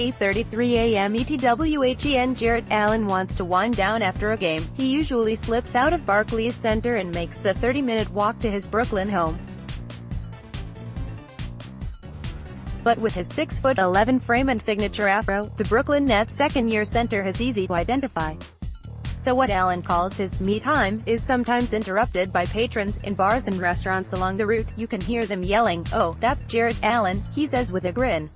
8:33 a.m. ETWHEN Jarrett Allen wants to wind down after a game. He usually slips out of Barclays Center and makes the 30-minute walk to his Brooklyn home. But with his 6'11" frame and signature afro, the Brooklyn Nets' second-year center is easy to identify. So what Allen calls his "me time" is sometimes interrupted by patrons in bars and restaurants along the route. You can hear them yelling, "Oh, that's Jarrett Allen," he says with a grin.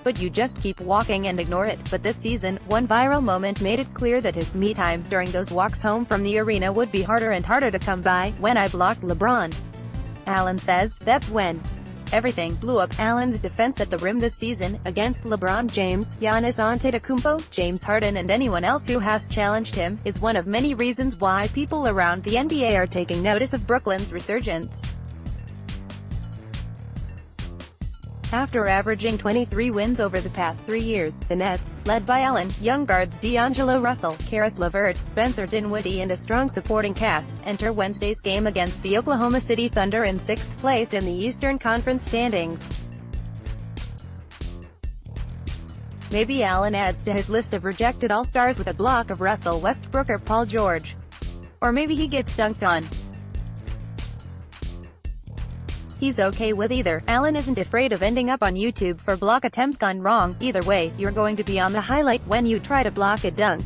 But you just keep walking and ignore it. But this season, one viral moment made it clear that his "me time" during those walks home from the arena would be harder and harder to come by. "When I blocked LeBron," Allen says, "that's when everything blew up." Allen's defense at the rim this season, against LeBron James, Giannis Antetokounmpo, James Harden and anyone else who has challenged him, is one of many reasons why people around the NBA are taking notice of Brooklyn's resurgence. After averaging 23 wins over the past 3 years, the Nets, led by Allen, young guards D'Angelo Russell, Caris LeVert, Spencer Dinwiddie and a strong supporting cast, enter Wednesday's game against the Oklahoma City Thunder in 6th place in the Eastern Conference standings. Maybe Allen adds to his list of rejected All-Stars with a block of Russell Westbrook or Paul George. Or maybe he gets dunked on. He's okay with either. Allen isn't afraid of ending up on YouTube for block attempt gone wrong. Either way, you're going to be on the highlight when you try to block a dunk.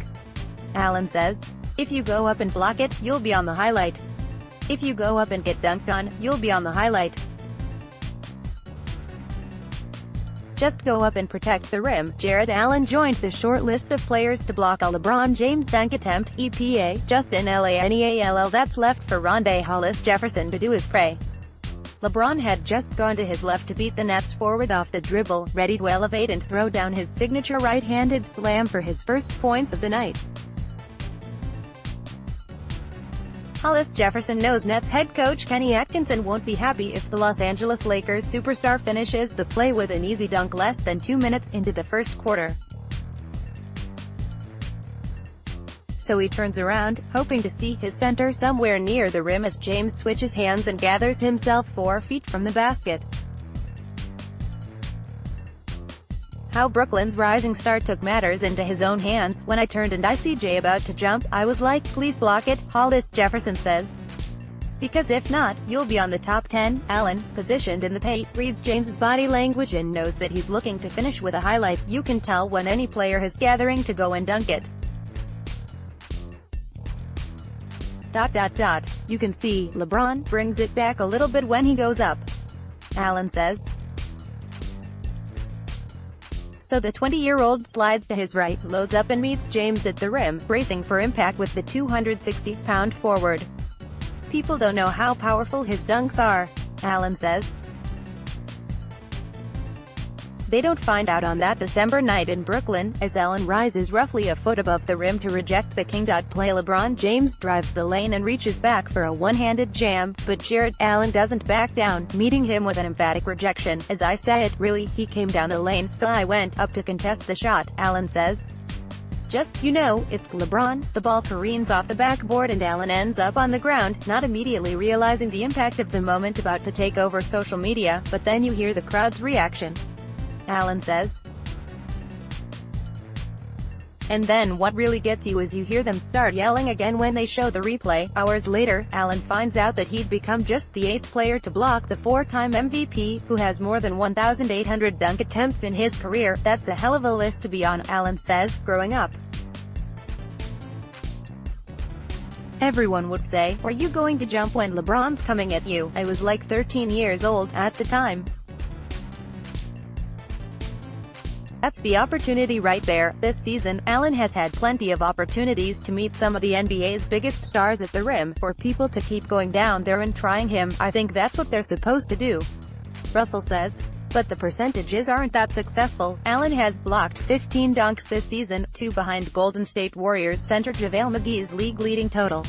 Allen says, "If you go up and block it, you'll be on the highlight. If you go up and get dunked on, you'll be on the highlight. Just go up and protect the rim." Jarrett Allen joined the short list of players to block a LeBron James dunk attempt, EPA, Justin Lanall that's left for Rondae Hollis Jefferson to do his prey. LeBron had just gone to his left to beat the Nets forward off the dribble, ready to elevate and throw down his signature right-handed slam for his first points of the night. Hollis Jefferson knows Nets head coach Kenny Atkinson won't be happy if the Los Angeles Lakers superstar finishes the play with an easy dunk less than 2 minutes into the first quarter. So he turns around, hoping to see his center somewhere near the rim as James switches hands and gathers himself 4 feet from the basket. How Brooklyn's rising star took matters into his own hands. "When I turned and I see Jay about to jump, I was like, please block it," Hollis Jefferson says. "Because if not, you'll be on the top 10. Allen, positioned in the paint, reads James's body language and knows that he's looking to finish with a highlight. You can tell when any player is gathering to go and dunk it. You can see, LeBron brings it back a little bit when he goes up," Allen says. So the 20-year-old slides to his right, loads up and meets James at the rim, bracing for impact with the 260-pound forward. "People don't know how powerful his dunks are," Allen says. "They don't find out on that December night in Brooklyn." As Allen rises roughly a foot above the rim to reject the king play, LeBron James drives the lane and reaches back for a one-handed jam, but Jarrett Allen doesn't back down, meeting him with an emphatic rejection. "As I say it, really, he came down the lane, so I went up to contest the shot," Allen says. "Just, it's LeBron." The ball careens off the backboard and Allen ends up on the ground, not immediately realizing the impact of the moment about to take over social media, but then you hear the crowd's reaction, Allen says. "And then what really gets you is you hear them start yelling again when they show the replay." Hours later, Allen finds out that he'd become just the 8th player to block the 4-time MVP, who has more than 1,800 dunk attempts in his career. "That's a hell of a list to be on," Allen says. "Growing up, everyone would say, 'Are you going to jump when LeBron's coming at you?' I was like 13 years old at the time. That's the opportunity right there." This season, Allen has had plenty of opportunities to meet some of the NBA's biggest stars at the rim, for people to keep going down there and trying him. "I think that's what they're supposed to do," Russell says. But the percentages aren't that successful. Allen has blocked 15 dunks this season, 2 behind Golden State Warriors center JaVale McGee's league-leading total.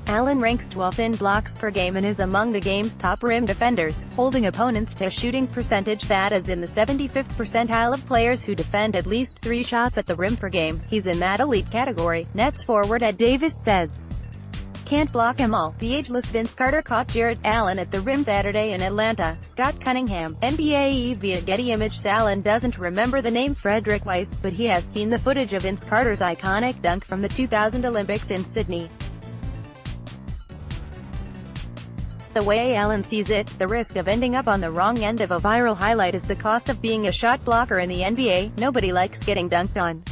Allen ranks 12th in blocks per game and is among the game's top rim defenders, holding opponents to a shooting percentage that is in the 75th percentile of players who defend at least 3 shots at the rim per game. He's in that elite category, Nets forward Ed Davis says. can't block 'em all. The ageless Vince Carter caught Jarrett Allen at the rim Saturday in Atlanta. Scott Cunningham, NBA via Getty Images. Allen doesn't remember the name Frederick Weiss, but he has seen the footage of Vince Carter's iconic dunk from the 2000 Olympics in Sydney. The way Allen sees it, the risk of ending up on the wrong end of a viral highlight is the cost of being a shot blocker in the NBA. Nobody likes getting dunked on,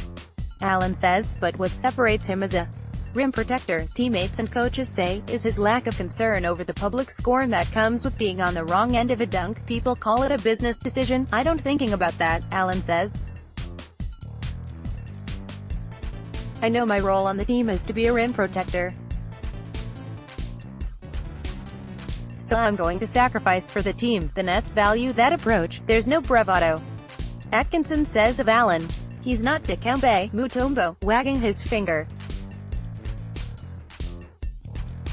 Allen says, but what separates him as a rim protector, teammates and coaches say, is his lack of concern over the public scorn that comes with being on the wrong end of a dunk. People call it a business decision. I don't thinking about that, Allen says. I know my role on the team is to be a rim protector. So I'm going to sacrifice for the team. The Nets value that approach. There's no bravado, Atkinson says of Allen. He's not Dikembe Mutombo, wagging his finger.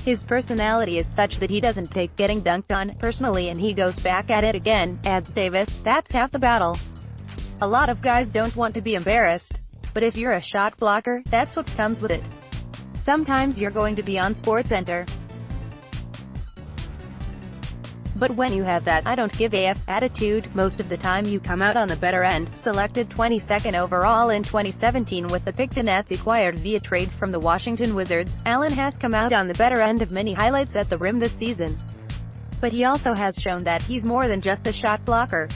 His personality is such that he doesn't take getting dunked on personally and he goes back at it again, adds Davis. That's half the battle. A lot of guys don't want to be embarrassed. But if you're a shot blocker, that's what comes with it. Sometimes you're going to be on SportsCenter. But when you have that "I don't give a f" attitude, most of the time you come out on the better end. Selected 22nd overall in 2017 with the pick the Nets acquired via trade from the Washington Wizards, Allen has come out on the better end of many highlights at the rim this season. But he also has shown that he's more than just a shot blocker.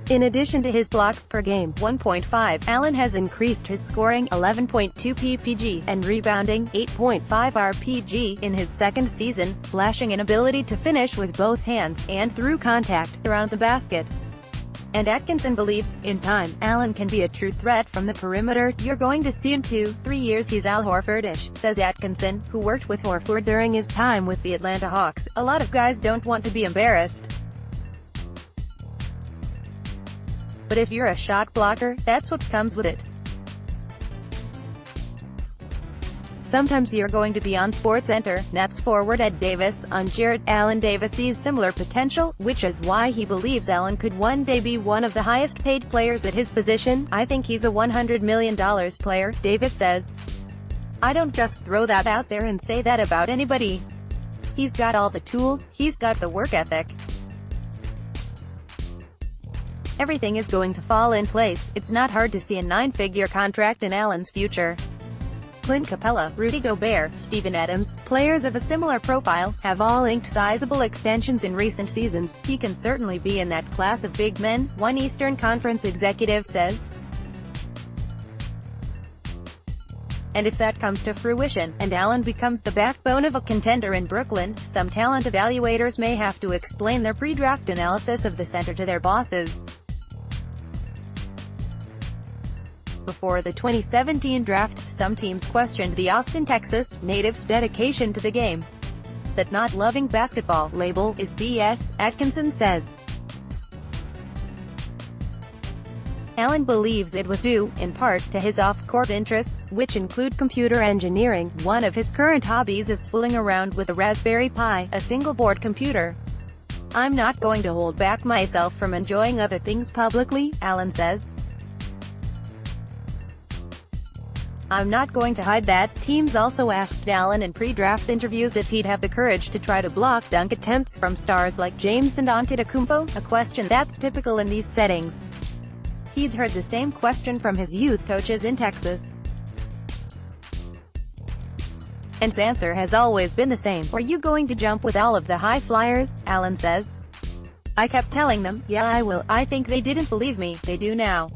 In addition to his blocks per game, 1.5, Allen has increased his scoring, 11.2 ppg, and rebounding, 8.5 rpg, in his second season, flashing an ability to finish with both hands, and through contact, around the basket. And Atkinson believes, in time, Allen can be a true threat from the perimeter. You're going to see in 2-3 years he's Al Horford-ish, says Atkinson, who worked with Horford during his time with the Atlanta Hawks. A lot of guys don't want to be embarrassed. But if you're a shot blocker, that's what comes with it. Sometimes you're going to be on SportsCenter. Nets forward Ed Davis on Jarrett Allen. Davis sees similar potential, which is why he believes Allen could one day be one of the highest paid players at his position. I think he's a $100 million player, Davis says. I don't just throw that out there and say that about anybody. He's got all the tools, he's got the work ethic. Everything is going to fall in place. It's not hard to see a 9-figure contract in Allen's future. Clint Capella, Rudy Gobert, Steven Adams, players of a similar profile, have all inked sizable extensions in recent seasons. He can certainly be in that class of big men, one Eastern Conference executive says. And if that comes to fruition, and Allen becomes the backbone of a contender in Brooklyn, some talent evaluators may have to explain their pre-draft analysis of the center to their bosses. Before the 2017 draft, some teams questioned the Austin, Texas, native's dedication to the game. That not loving basketball label is BS, Atkinson says. Allen believes it was due, in part, to his off-court interests, which include computer engineering. One of his current hobbies is fooling around with a Raspberry Pi, a single-board computer. I'm not going to hold back myself from enjoying other things publicly, Allen says. I'm not going to hide that. Teams also asked Allen in pre-draft interviews if he'd have the courage to try to block dunk attempts from stars like James Antetokounmpo, a question that's typical in these settings. He'd heard the same question from his youth coaches in Texas. And his answer has always been the same. Were you going to jump with all of the high flyers? Allen says. I kept telling them, yeah I will. I think they didn't believe me. They do now.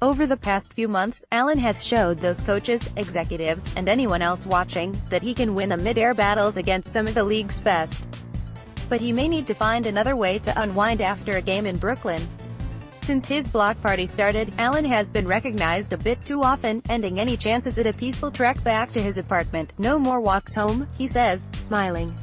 Over the past few months, Allen has showed those coaches, executives, and anyone else watching, that he can win the mid-air battles against some of the league's best. But he may need to find another way to unwind after a game in Brooklyn. Since his block party started, Allen has been recognized a bit too often, ending any chances at a peaceful trek back to his apartment. No more walks home, he says, smiling.